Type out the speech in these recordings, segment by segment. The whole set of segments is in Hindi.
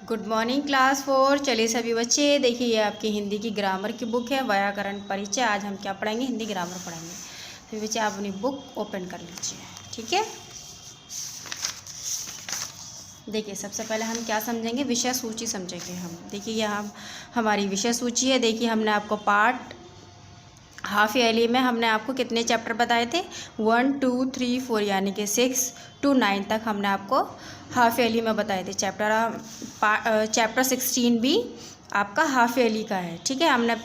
Good morning class 4। चलिए सभी बच्चे, देखिए ये आपकी हिंदी की ग्रामर की बुक है, व्याकरण परिचय। आज हम क्या पढ़ेंगे? हिंदी ग्रामर पढ़ेंगे। तो बच्चे आप अपनी बुक ओपन कर लीजिए, ठीक है। देखिए सबसे पहले हम क्या समझेंगे? विषय सूची समझेंगे हम। देखिए यहाँ हमारी विषय सूची है। देखिए हमने आपको पार्ट हाफ ईयरली में हमने आपको कितने चैप्टर बताए थे? 1 2 3 4 यानी कि 6 to 9 तक हमने आपको हाफ ईयरली में बताए थे। चैप्टर 16 भी आपका हाफ ईयरली का है, ठीक है। हमने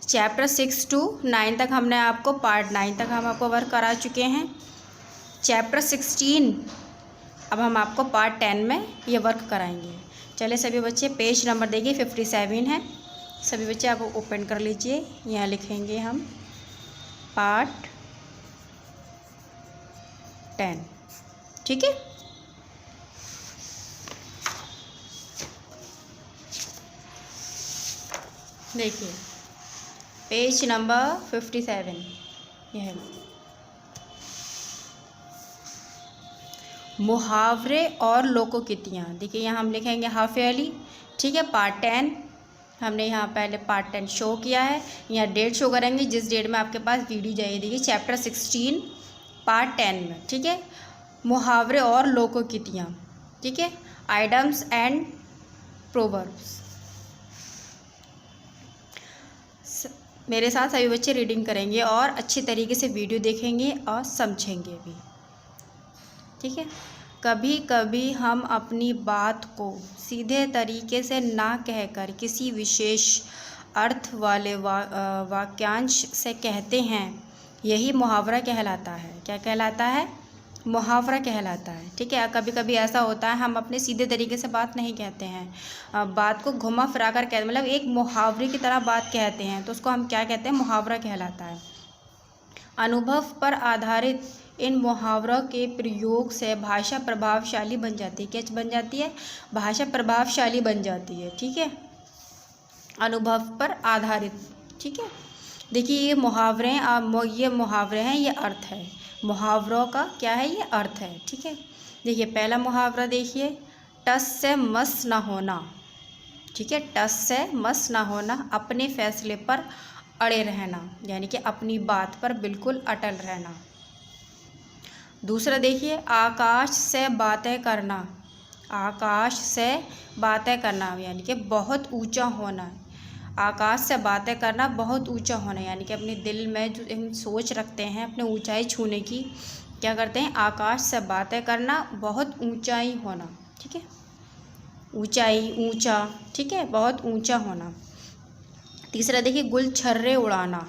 चैप्टर 6 to 9 तक हमने आपको पार्ट 9 तक हम आपको वर्क करा चुके हैं। चैप्टर 16 अब हम आपको पार्ट 10 में ये वर्क कराएंगे। चलिए सभी बच्चे, पेज नंबर देखिए 57 है। सभी बच्चे आप ओपन कर लीजिए। यहाँ लिखेंगे हम पार्ट 10, ठीक है। देखिए पेज नंबर 57 यह है मुहावरे और लोकोक्तियाँ। देखिए यहाँ हम लिखेंगे हाफ ईयरली, ठीक है। पार्ट 10 हमने यहाँ पहले पार्ट 10 शो किया है। यहाँ डेट शो करेंगे जिस डेट में आपके पास वीडियो जाइए। देखिए चैप्टर 16 पार्ट 10 में, ठीक है। मुहावरे और लोकोक्तियाँ, ठीक है। Idioms and proverbs. मेरे साथ सभी बच्चे रीडिंग करेंगे और अच्छी तरीके से वीडियो देखेंगे और समझेंगे भी, ठीक है। कभी कभी हम अपनी बात को सीधे तरीके से ना कहकर किसी विशेष अर्थ वाले वाक्यांश से कहते हैं। यही मुहावरा कहलाता है। क्या कहलाता है? मुहावरा कहलाता है, ठीक है। कभी कभी ऐसा होता है हम अपने सीधे तरीके से बात नहीं कहते हैं, बात को घुमा फिरा कर कहते, मतलब एक मुहावरे की तरह बात कहते हैं, तो उसको हम क्या कहते हैं? मुहावरा कहलाता है। अनुभव पर आधारित इन मुहावरों के प्रयोग से भाषा प्रभावशाली बन जाती है। क्या बन जाती है? भाषा प्रभावशाली बन जाती है, ठीक है। अनुभव पर आधारित, ठीक है। देखिए ये मुहावरे हैं, ये अर्थ है। मुहावरों का क्या है? ये अर्थ है, ठीक है। देखिए पहला मुहावरा देखिए, टस से मस ना होना, ठीक है। टस से मस ना होना, अपने फैसले पर अड़े रहना, यानी कि अपनी बात पर बिल्कुल अटल रहना। दूसरा देखिए, आकाश से बातें करना। आकाश से बातें करना यानी कि बहुत ऊंचा होना। आकाश से बातें करना, बहुत ऊंचा होना, यानी कि अपने दिल में जो हम सोच रखते हैं अपने ऊंचाई छूने की, क्या करते हैं? आकाश से बातें करना, बहुत ऊंचाई होना, ठीक है। ऊंचाई, ऊंचा, ठीक है, बहुत ऊंचा होना। तीसरा देखिए, गुलछर्रे उड़ाना,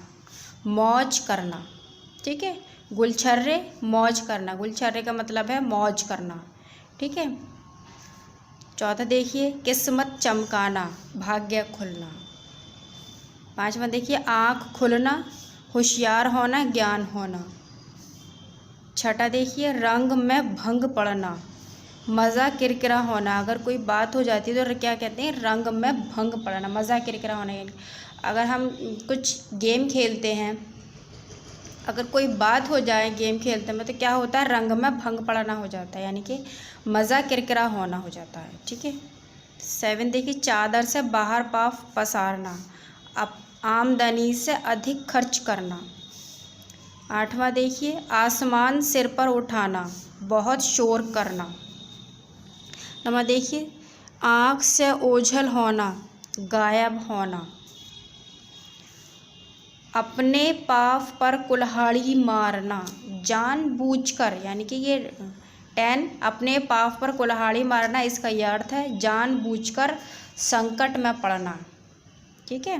मौज करना, ठीक है। गुलछर्रे मौज करना, गुलछर्रे का मतलब है मौज करना, ठीक है। चौथा देखिए, किस्मत चमकाना, भाग्य खुलना। पांचवा देखिए, आँख खुलना, होशियार होना, ज्ञान होना। छठा देखिए, रंग में भंग पड़ना, मज़ा किरकिरा होना। अगर कोई बात हो जाती है तो क्या कहते हैं? रंग में भंग पड़ना, मज़ा किरकिरा होना। अगर हम कुछ गेम खेलते हैं, अगर कोई बात हो जाए गेम खेलते में, तो क्या होता है? रंग में भंग पड़ना हो जाता है, यानी कि मज़ा किरकिरा होना हो जाता है, ठीक है। 7 देखिए, चादर से बाहर पाँव पसारना, अब आमदनी से अधिक खर्च करना। 8वां देखिए, आसमान सिर पर उठाना, बहुत शोर करना। 9वां देखिए, आँख से ओझल होना, गायब होना। अपने पाँव पर कुल्हाड़ी मारना, जानबूझकर, यानी कि ये 10 अपने पाँव पर कुल्हाड़ी मारना, इसका यह अर्थ है जानबूझकर संकट में पड़ना, ठीक है।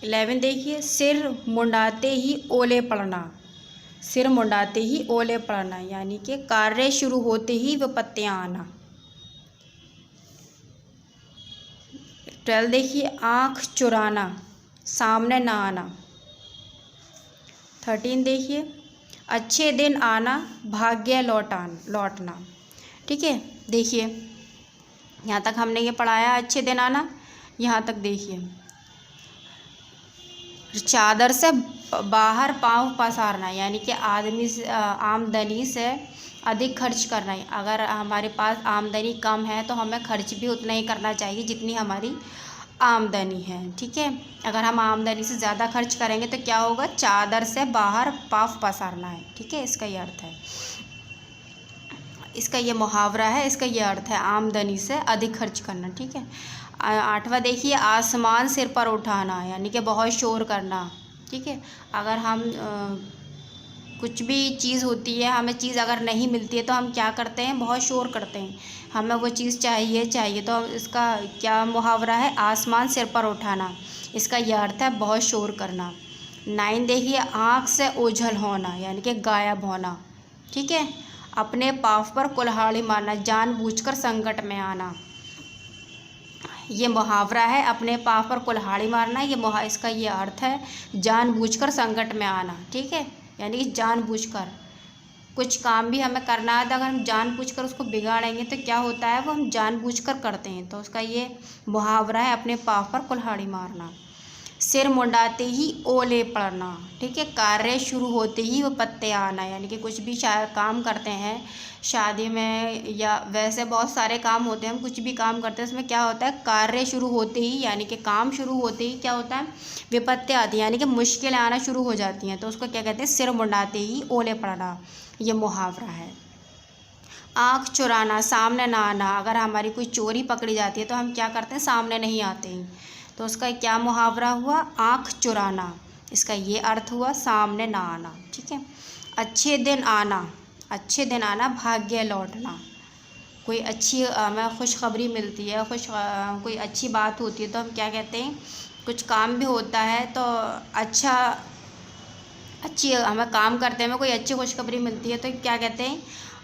11 देखिए, सिर मुंडाते ही ओले पड़ना। सिर मुंडाते ही ओले पड़ना, यानी कि कार्य शुरू होते ही विपत्तियाँ आना। 12 देखिए, आँख चुराना, सामने ना आना। 13 देखिए, अच्छे दिन आना, भाग्य लौटना, ठीक है। देखिए यहाँ तक हमने ये पढ़ाया, अच्छे दिन आना। यहाँ तक देखिए, चादर से बाहर पाँव पसारना, यानी कि आमदनी से अधिक खर्च करना है। अगर हमारे पास आमदनी कम है तो हमें खर्च भी उतना ही करना चाहिए जितनी हमारी आमदनी है, ठीक है। अगर हम आमदनी से ज़्यादा खर्च करेंगे तो क्या होगा, चादर से बाहर पाँव पसारना है, ठीक है। इसका ये अर्थ है, इसका ये मुहावरा है, इसका ये अर्थ है आमदनी से अधिक खर्च करना, ठीक है। 8वां देखिए, आसमान सिर पर उठाना, यानी कि बहुत शोर करना, ठीक है। अगर हम कुछ भी चीज़ होती है, हमें चीज़ अगर नहीं मिलती है तो हम क्या करते हैं, बहुत शोर करते हैं, हमें वो चीज़ चाहिए। तो इसका क्या मुहावरा है, आसमान सिर पर उठाना, इसका यह अर्थ है बहुत शोर करना। 9 देखिए, आँख से ओझल होना, यानी कि गायब होना, ठीक है। अपने पाँव पर कुल्हाड़ी मारना, जानबूझकर संकट में आना, ये मुहावरा है। अपने पाँव पर कुल्हाड़ी मारना, इसका ये अर्थ है जानबूझकर संकट में आना, ठीक है। यानी कि जानबूझकर कुछ काम भी हमें करना है तो अगर हम जानबूझकर उसको बिगाड़ेंगे तो क्या होता है, वो हम जानबूझकर करते हैं, तो उसका ये मुहावरा है अपने पाँव पर कुल्हाड़ी मारना। सिर मुंडाते ही ओले पड़ना, ठीक है। कार्य शुरू होते ही वो पत्ते आना, यानी कि कुछ भी काम करते हैं शादी में या वैसे बहुत सारे काम होते हैं, हम कुछ भी काम करते हैं उसमें क्या होता है, कार्य शुरू होते ही यानी कि काम शुरू होते ही क्या होता है, विपत्ति आती है, यानी कि मुश्किलें आना शुरू हो जाती हैं, तो उसको क्या कहते हैं, सिर मुंडाते ही ओले पड़ना, ये मुहावरा है। आँख चुराना, सामने ना आना, अगर हमारी कोई चोरी पकड़ी जाती है तो हम क्या करते हैं, सामने नहीं आते हैं, तो उसका क्या मुहावरा हुआ, आँख चुराना, इसका ये अर्थ हुआ सामने ना आना, ठीक है। अच्छे दिन आना, अच्छे दिन आना, भाग्य लौटना, कोई अच्छी हमें खुशखबरी मिलती है, कोई अच्छी बात होती है तो हम क्या कहते हैं, कुछ काम भी होता है तो अच्छी हमें काम करते हैं, हमें कोई अच्छी खुशखबरी मिलती है तो क्या कहते हैं,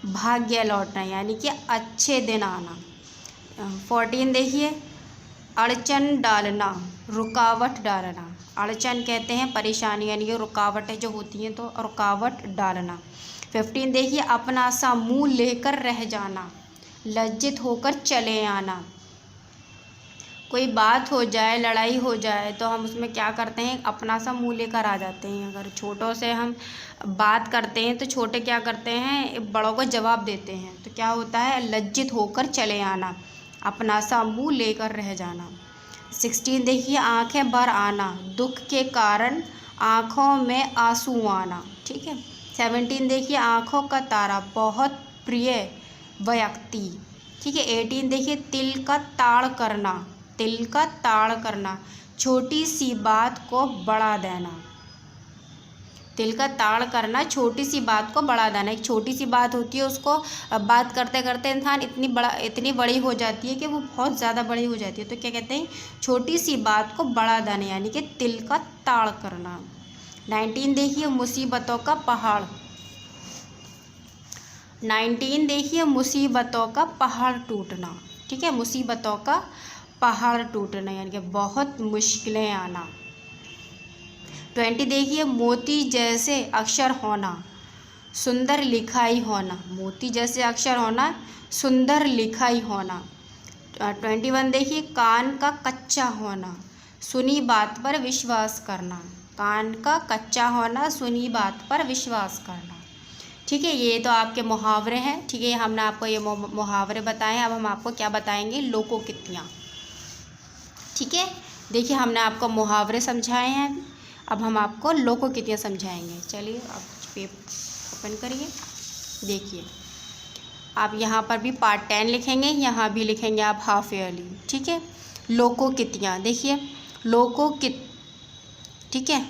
भाग्य लौटना, यानी कि अच्छे दिन आना। 14 देखिए, अड़चन डालना, रुकावट डालना, अड़चन कहते हैं परेशानी, यानी कि रुकावटें जो होती हैं तो रुकावट डालना। 15 देखिए, अपना सा मुँह लेकर रह जाना, लज्जित होकर चले आना, कोई बात हो जाए, लड़ाई हो जाए तो हम उसमें क्या करते हैं, अपना सा मुँह लेकर आ जाते हैं। अगर छोटों से हम बात करते हैं तो छोटे क्या करते हैं, बड़ों को जवाब देते हैं, तो क्या होता है, लज्जित होकर चले आना, अपना सा मुँह लेकर रह जाना। 16 देखिए, आंखें भर आना, दुख के कारण आँखों में आंसू आना, ठीक है। 17 देखिए, आँखों का तारा, बहुत प्रिय व्यक्ति, ठीक है। 18 देखिए, तिल का ताड़ करना, तिल का ताड़ करना, छोटी सी बात को बढ़ा देना, तिल का ताड़ करना, छोटी सी बात को बढ़ा देना। एक छोटी सी बात होती है उसको बात करते करते इंसान इतनी बड़ी हो जाती है कि वो बहुत ज़्यादा बड़ी हो जाती है, तो क्या कहते हैं, छोटी सी बात को बढ़ा देना, यानी कि तिल का ताड़ करना। 19 देखिए, मुसीबतों का पहाड़, 19 देखिए, मुसीबतों का पहाड़ टूटना, ठीक है, मुसीबतों का पहाड़ टूटना, यानी कि बहुत मुश्किलें आना। 20 देखिए, मोती जैसे अक्षर होना, सुंदर लिखाई होना, मोती जैसे अक्षर होना, सुंदर लिखाई होना। 21 देखिए, कान का कच्चा होना, सुनी बात पर विश्वास करना, कान का कच्चा होना, सुनी बात पर विश्वास करना, ठीक है। ये तो आपके मुहावरे हैं, ठीक है, हमने आपको ये मुहावरे बताए हैं। अब हम आपको क्या बताएंगे, लोकोक्तियाँ, ठीक है। देखिए, हमने आपको मुहावरे समझाए हैं, अब हम आपको लोकोक्तियाँ समझाएंगे। चलिए, आप पेपर ओपन करिए, देखिए, आप यहाँ पर भी पार्ट 10 लिखेंगे, यहाँ भी लिखेंगे आप हाफ ईयरली, ठीक है। लोकोक्तियाँ देखिए, ठीक है,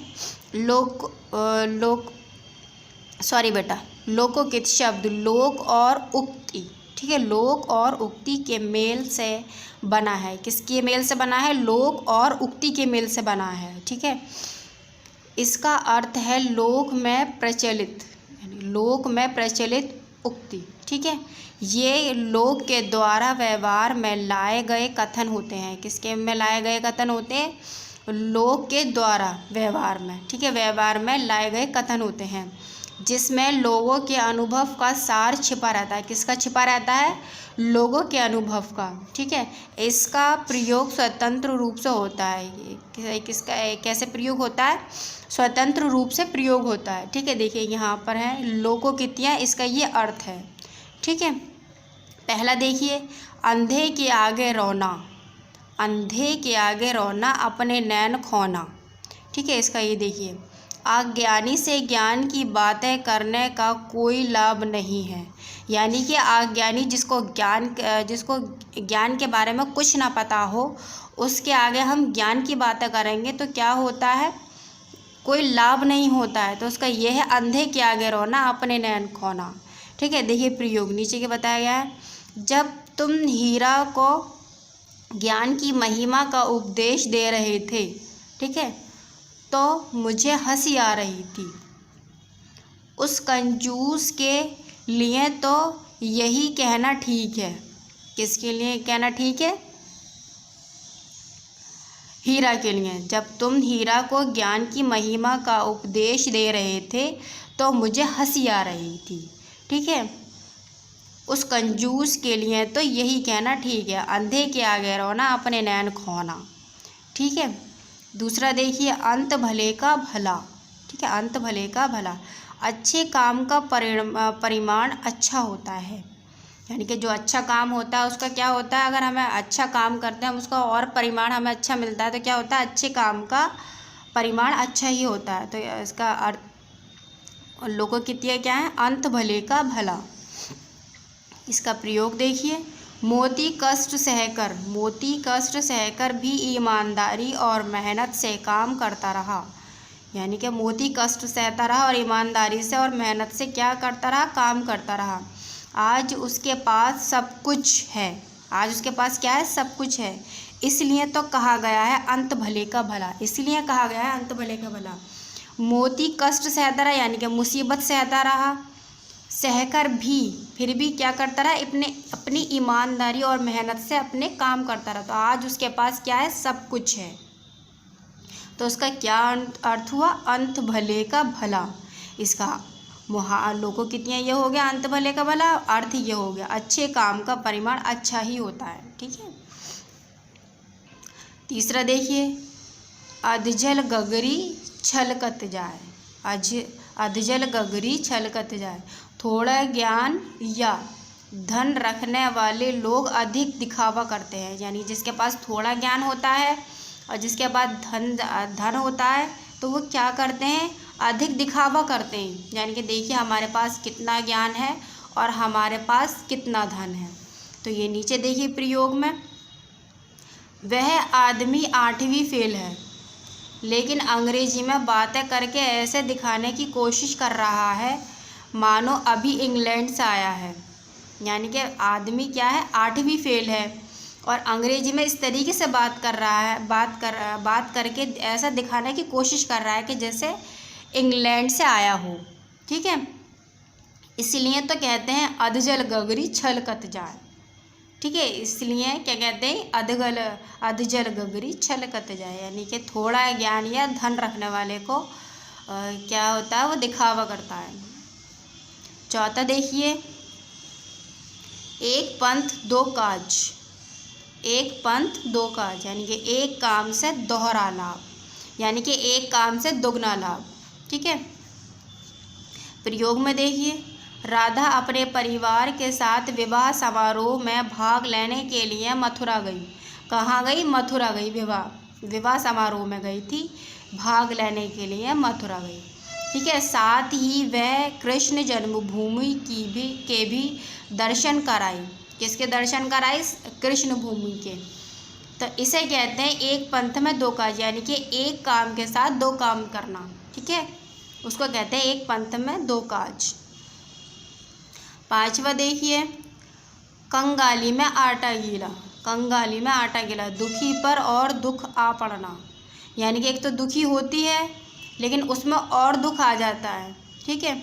लोकोक्ति शब्द लोक और उक्ति, ठीक है, लोक और उक्ति के मेल से बना है। किसके मेल से बना है, लोक और उक्ति के मेल से बना है, ठीक है। इसका अर्थ है लोक में प्रचलित, यानी लोक में प्रचलित उक्ति, ठीक है। ये लोक के द्वारा व्यवहार में लाए गए कथन होते हैं। किसके में लाए गए कथन होते हैं, लोक के द्वारा व्यवहार में, ठीक है, व्यवहार में लाए गए कथन होते हैं, जिसमें लोगों के अनुभव का सार छिपा रहता है। किसका छिपा रहता है, लोगों के अनुभव का, ठीक है। इसका प्रयोग स्वतंत्र रूप से होता है। किसका कैसे प्रयोग होता है, स्वतंत्र रूप से प्रयोग होता है, ठीक है। देखिए, यहाँ पर है लोकोक्तियाँ, इसका ये अर्थ है, ठीक है। पहला देखिए, अंधे के आगे रोना, अंधे के आगे रोना अपने नैन खोना। ठीक है, इसका ये देखिए, अज्ञानी से ज्ञान की बातें करने का कोई लाभ नहीं है। यानी कि अज्ञानी जिसको ज्ञान के बारे में कुछ ना पता हो, उसके आगे हम ज्ञान की बातें करेंगे तो क्या होता है, कोई लाभ नहीं होता है। तो उसका ये है, अंधे के आगे रोना अपने नैन खोना। ठीक है, देखिए प्रयोग नीचे के बताया गया है, जब तुम हीरा को ज्ञान की महिमा का उपदेश दे रहे थे, ठीक है, तो मुझे हंसी आ रही थी। उस कंजूस के लिए तो यही कहना ठीक है। किसके लिए कहना ठीक है? हीरा के लिए। जब तुम हीरा को ज्ञान की महिमा का उपदेश दे रहे थे तो मुझे हंसी आ रही थी। ठीक है, उस कंजूस के लिए तो यही कहना ठीक है, अंधे के आगे रोना अपने नैन खोना। ठीक है, दूसरा देखिए, अंत भले का भला। ठीक है, अंत भले का भला, अच्छे काम का परिमाण अच्छा होता है। यानी कि जो अच्छा काम होता है उसका क्या होता है, अगर हमें अच्छा काम करते हैं हम उसका और परिमाण हमें अच्छा मिलता है तो क्या होता है, अच्छे काम का परिमाण अच्छा ही होता है। तो इसका अर्थ लोगों की क्या है, अंत भले का भला। इसका प्रयोग देखिए, मोती कष्ट सहकर भी ईमानदारी और मेहनत से काम करता रहा। यानी कि मोती कष्ट सहता रहा और ईमानदारी से और मेहनत से क्या करता रहा, काम करता रहा। आज उसके पास सब कुछ है, आज उसके पास क्या है, सब कुछ है। इसलिए तो कहा गया है अंत भले का भला, इसलिए कहा गया है अंत भले का भला। मोती कष्ट सहता रहा यानी कि मुसीबत सहता रहा, सहकर भी फिर भी क्या करता रहा, अपनी ईमानदारी और मेहनत से अपने काम करता रहा। तो आज उसके पास क्या है, सब कुछ है। तो उसका क्या अर्थ हुआ, अंत भले का भला। इसका लोगों कितने ये हो गया, अंत भले का भला, अर्थ ये हो गया, अच्छे काम का परिमाण अच्छा ही होता है। ठीक है, तीसरा देखिए, अधजल गगरी छलकत जाए, अधजल गगरी छलकत जाए। थोड़ा ज्ञान या धन रखने वाले लोग अधिक दिखावा करते हैं। यानी जिसके पास थोड़ा ज्ञान होता है और जिसके पास धन होता है तो वो क्या करते हैं, अधिक दिखावा करते हैं। यानी कि देखिए हमारे पास कितना ज्ञान है और हमारे पास कितना धन है। तो ये नीचे देखिए प्रयोग में, वह आदमी 8वीं फेल है लेकिन अंग्रेजी में बातें करके ऐसे दिखाने की कोशिश कर रहा है मानो अभी इंग्लैंड से आया है। यानी कि आदमी क्या है, 8वीं फेल है और अंग्रेजी में इस तरीके से बात कर रहा है, बात करके ऐसा दिखाने की कोशिश कर रहा है कि जैसे इंग्लैंड से आया हो। ठीक है, इसलिए तो कहते हैं अधजल गगरी छलकत जाए। ठीक है, इसलिए क्या कहते हैं, अधजल गगरी छलकत जाए। यानी कि थोड़ा ज्ञान या धन रखने वाले को क्या होता है, वो दिखावा करता है। चौथा देखिए, एक पंथ दो काज, एक पंथ दो काज। यानी कि एक काम से दोहरा लाभ, यानी कि एक काम से दुगना लाभ। ठीक है, प्रयोग में देखिए, राधा अपने परिवार के साथ विवाह समारोह में भाग लेने के लिए मथुरा गई। कहाँ गई, मथुरा गई, विवाह समारोह में गई थी, भाग लेने के लिए मथुरा गई। ठीक है, साथ ही वह कृष्ण जन्मभूमि के भी दर्शन कराई। किसके दर्शन कराई, कृष्ण भूमि के। तो इसे कहते हैं एक पंथ में दो काज, यानी कि एक काम के साथ दो काम करना। ठीक है, उसको कहते हैं एक पंथ में दो काज। पांचवा देखिए, कंगाली में आटा गीला, कंगाली में आटा गीला, दुखी पर और दुख आ पड़ना। यानी कि एक तो दुखी होती है लेकिन उसमें और दुख आ जाता है। ठीक है,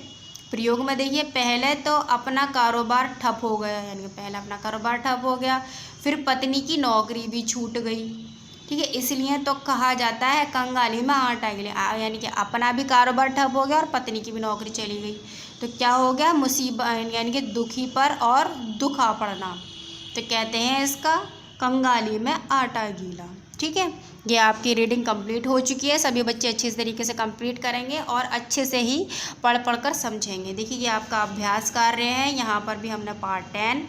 प्रयोग में देखिए, पहले तो अपना कारोबार ठप हो गया, यानी कि पहले अपना कारोबार ठप हो गया, फिर पत्नी की नौकरी भी छूट गई। ठीक है, इसलिए तो कहा जाता है कंगाली में आटा गीला, यानी कि अपना भी कारोबार ठप हो गया और पत्नी की भी नौकरी चली गई। तो क्या हो गया, मुसीबत, यानी कि दुखी पर और दुख आ पड़ना। तो कहते हैं इसका कंगाली में आटा गीला। ठीक है, ये आपकी रीडिंग कंप्लीट हो चुकी है। सभी बच्चे अच्छे तरीके से कंप्लीट करेंगे और अच्छे से ही पढ़ कर समझेंगे। देखिए ये आपका अभ्यास कार्य है। यहाँ पर भी हमने पार्ट 10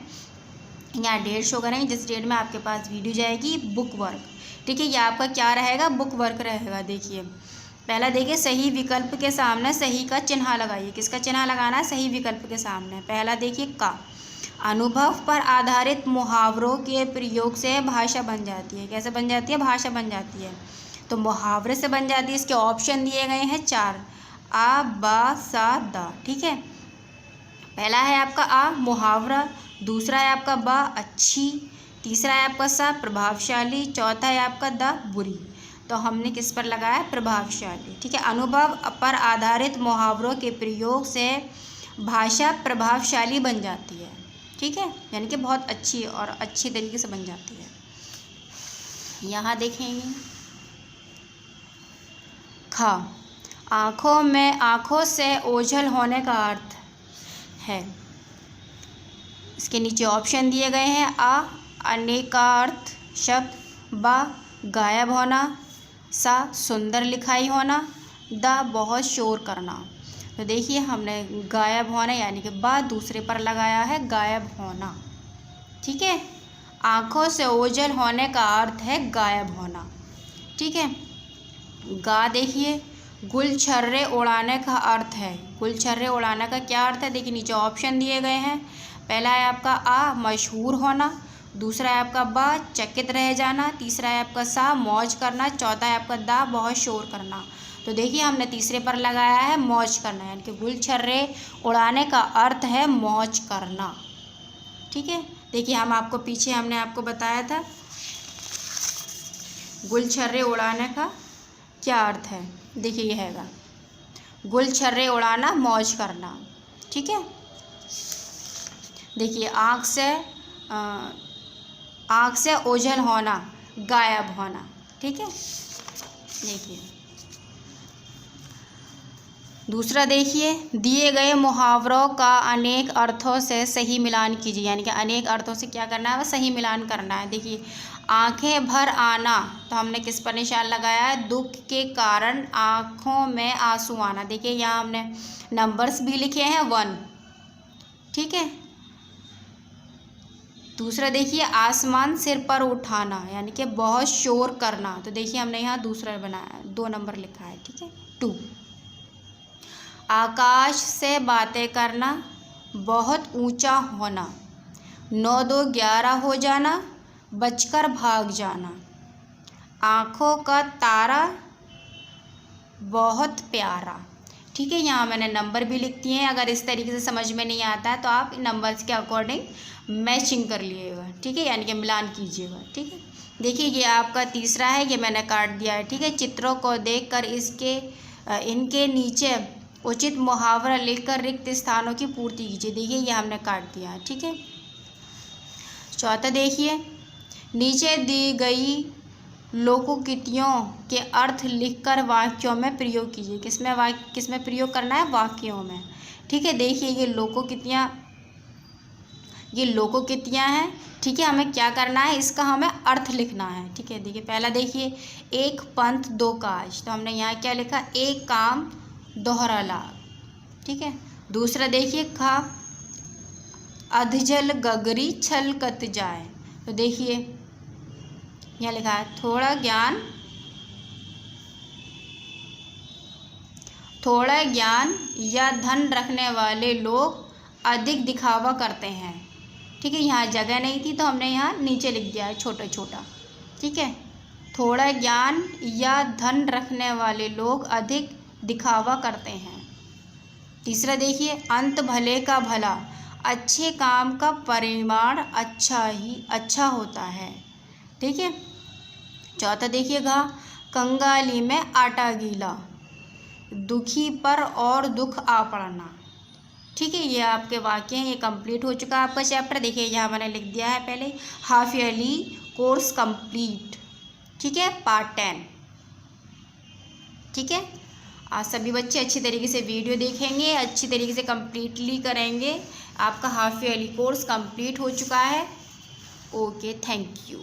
यहाँ डेट शो करेंगे, जिस डेट में आपके पास वीडियो जाएगी बुक वर्क। ठीक है, ये आपका क्या रहेगा, बुक वर्क रहेगा। देखिए पहला देखिए, सही विकल्प के सामने सही का चिन्ह लगाइए। किसका चिन्ह लगाना है, सही विकल्प के सामने। पहला देखिए का, अनुभव पर आधारित मुहावरों के प्रयोग से भाषा बन जाती है। कैसे बन जाती है, भाषा बन जाती है। तो मुहावरे से बन जाती है। इसके ऑप्शन दिए गए हैं 4, आ, बा, सा, दा। ठीक है, पहला है आपका आ, मुहावरा। दूसरा है आपका बा, अच्छी। तीसरा है आपका सा, प्रभावशाली। चौथा है आपका दा, बुरी। तो हमने किस पर लगाया, प्रभावशाली। ठीक है, अनुभव पर आधारित मुहावरों के प्रयोग से भाषा प्रभावशाली बन जाती है। ठीक है, यानी कि बहुत अच्छी और अच्छी तरीके से बन जाती है। यहाँ देखेंगे खा, आँखों से ओझल होने का अर्थ है। इसके नीचे ऑप्शन दिए गए हैं। आ, अनेकार्थ शब्द। बा, गायब होना। सा, सुंदर लिखाई होना। दा, बहुत शोर करना। तो देखिए हमने गायब होना यानी कि बा दूसरे पर लगाया है, गायब होना। ठीक है, आँखों से ओझल होने का अर्थ है गायब होना। ठीक है, गा देखिए, गुलछर्रे उड़ाने का अर्थ है। गुलछर्रे उड़ाने का क्या अर्थ है, देखिए नीचे ऑप्शन दिए गए हैं। पहला है आपका आ, मशहूर होना। दूसरा है आपका बा, चकित रह जाना। तीसरा है आपका सा, मौज करना। चौथा है आपका दा, बहुत शोर करना। तो देखिए हमने तीसरे पर लगाया है मौज करना, यानी कि गुलछर्रे उड़ाने का अर्थ है मौज करना। ठीक है, देखिए हम आपको पीछे हमने आपको बताया था गुलछर्रे उड़ाने का क्या अर्थ है। देखिए यह हैगा गुलछर्रे उड़ाना, मौज करना। ठीक है, देखिए आँख से ओझल होना, गायब होना। ठीक है, देखिए दूसरा देखिए, दिए गए मुहावरों का अनेक अर्थों से सही मिलान कीजिए। यानी कि अनेक अर्थों से क्या करना है, वह सही मिलान करना है। देखिए आंखें भर आना, तो हमने किस पर निशान लगाया है, दुख के कारण आँखों में आंसू आना। देखिए यहाँ हमने नंबर्स भी लिखे हैं 1। ठीक है, दूसरा देखिए आसमान सिर पर उठाना, यानी कि बहुत शोर करना। तो देखिए हमने यहाँ दूसरा बनाया, 2 नंबर लिखा है। ठीक है, 2। आकाश से बातें करना, बहुत ऊंचा होना। 9 2 11 हो जाना, बचकर भाग जाना। आँखों का तारा, बहुत प्यारा। ठीक है, यहाँ मैंने नंबर भी लिख दिए हैं। अगर इस तरीके से समझ में नहीं आता है तो आप इन नंबर्स के अकॉर्डिंग मैचिंग कर लीजिएगा। ठीक है, यानी कि मिलान कीजिएगा। ठीक है, देखिए ये आपका तीसरा है, ये मैंने काट दिया है। ठीक है, चित्रों को देखकर इनके नीचे उचित मुहावरा लिखकर रिक्त स्थानों की पूर्ति कीजिए। देखिए ये हमने काट दिया है। ठीक है, चौथा देखिए, नीचे दी गई लोकोक्तियों के अर्थ लिखकर वाक्यों में प्रयोग कीजिए। किसमें प्रयोग करना है, वाक्यों में। ठीक है, देखिए ये लोकोक्तियाँ हैं। ठीक है, हमें क्या करना है, इसका हमें अर्थ लिखना है। ठीक है, देखिए पहला देखिए, एक पंथ 2 काज। तो हमने यहाँ क्या लिखा, एक काम दोहरा लाभ। ठीक है, दूसरा देखिए खा, अधजल गगरी छलकत जाए। तो देखिए यहाँ लिखा है, थोड़ा ज्ञान या धन रखने वाले लोग अधिक दिखावा करते हैं। ठीक है, यहाँ जगह नहीं थी तो हमने यहाँ नीचे लिख दिया है छोटा छोटा। ठीक है, थोड़ा ज्ञान या धन रखने वाले लोग अधिक दिखावा करते हैं। तीसरा देखिए, अंत भले का भला, अच्छे काम का परिमाण अच्छा होता है। ठीक है, चौथा देखिएगा, कंगाली में आटा गीला, दुखी पर और दुख आ पड़ना। ठीक है, ये आपके वाक्य हैं। ये कंप्लीट हो चुका है आपका चैप्टर। देखिए यहाँ मैंने लिख दिया है पहले, हाफ ईयरली कोर्स कंप्लीट। ठीक है, पार्ट 10। ठीक है, आज सभी बच्चे अच्छी तरीके से वीडियो देखेंगे, अच्छी तरीके से कंप्लीटली करेंगे। आपका हाफ ईयरली कोर्स कंप्लीट हो चुका है। Okay, thank you.